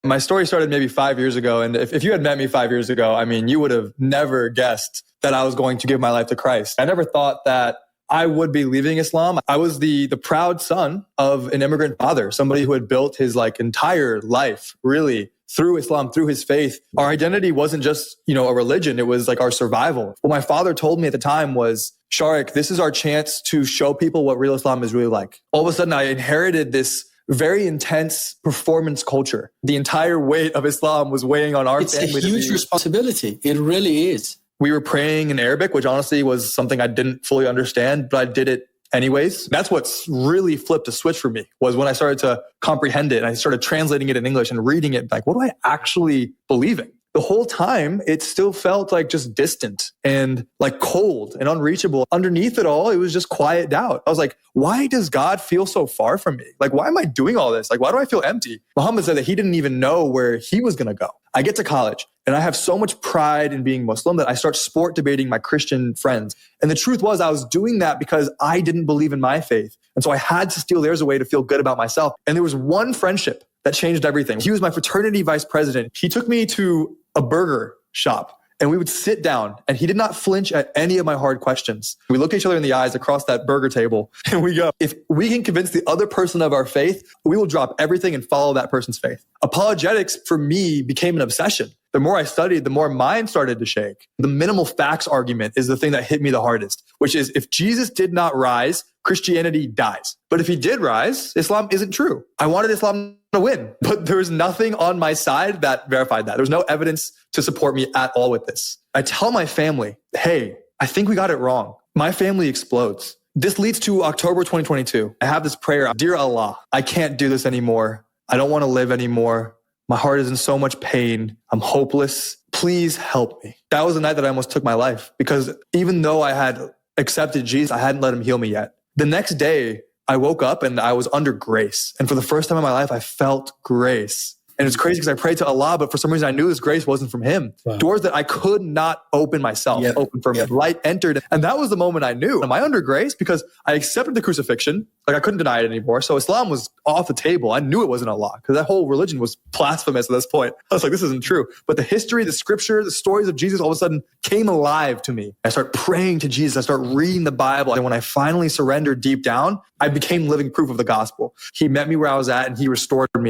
My story started maybe 5 years ago. And if you had met me 5 years ago, I mean, you would have never guessed that I was going to give my life to Christ. I never thought that I would be leaving Islam. I was the proud son of an immigrant father, somebody who had built his entire life really through Islam, through his faith. Our identity wasn't just, a religion. It was our survival. What my father told me at the time was, Sharik, this is our chance to show people what real Islam is really like. All of a sudden, I inherited this very intense performance culture. The entire weight of Islam was weighing on our family. It's a huge responsibility. It really is. We were praying in Arabic, which honestly was something I didn't fully understand, but I did it anyways. That's what's really flipped a switch for me, was when I started to comprehend it. I started translating it in English and reading it, what do I actually believe in? The whole time, it still felt just distant and cold and unreachable. Underneath it all, it was just quiet doubt. I was like, why does God feel so far from me? Why am I doing all this? Why do I feel empty? Mohamad said that he didn't even know where he was going to go. I get to college and I have so much pride in being Muslim that I start sport debating my Christian friends. And the truth was I was doing that because I didn't believe in my faith. And so I had to steal theirs away to feel good about myself. And there was one friendship that changed everything. He was my fraternity vice president. He took me to a burger shop and we would sit down and he did not flinch at any of my hard questions. We look each other in the eyes across that burger table and we go, if we can convince the other person of our faith, we will drop everything and follow that person's faith. Apologetics for me became an obsession. The more I studied, the more mine started to shake. The minimal facts argument is the thing that hit me the hardest, which is if Jesus did not rise, Christianity dies. But if he did rise, Islam isn't true. I wanted Islam to win, but there was nothing on my side that verified that. There was no evidence to support me at all with this. I tell my family, hey, I think we got it wrong. My family explodes. This leads to October 2022. I have this prayer, Dear Allah, I can't do this anymore. I don't want to live anymore. My heart is in so much pain. I'm hopeless. Please help me. That was the night that I almost took my life because even though I had accepted Jesus, I hadn't let him heal me yet. The next day, I woke up and I was under grace. And for the first time in my life, I felt grace. And it's crazy because I prayed to Allah, but for some reason I knew this grace wasn't from him. Wow. Doors that I could not open myself, open for me. Light entered. And that was the moment I knew, am I under grace? Because I accepted the crucifixion. I couldn't deny it anymore. So Islam was off the table. I knew it wasn't Allah because that whole religion was blasphemous at this point. I was like, this isn't true. But the history, the scripture, the stories of Jesus all of a sudden came alive to me. I start praying to Jesus. I start reading the Bible. And when I finally surrendered deep down, I became living proof of the gospel. He met me where I was at and he restored me.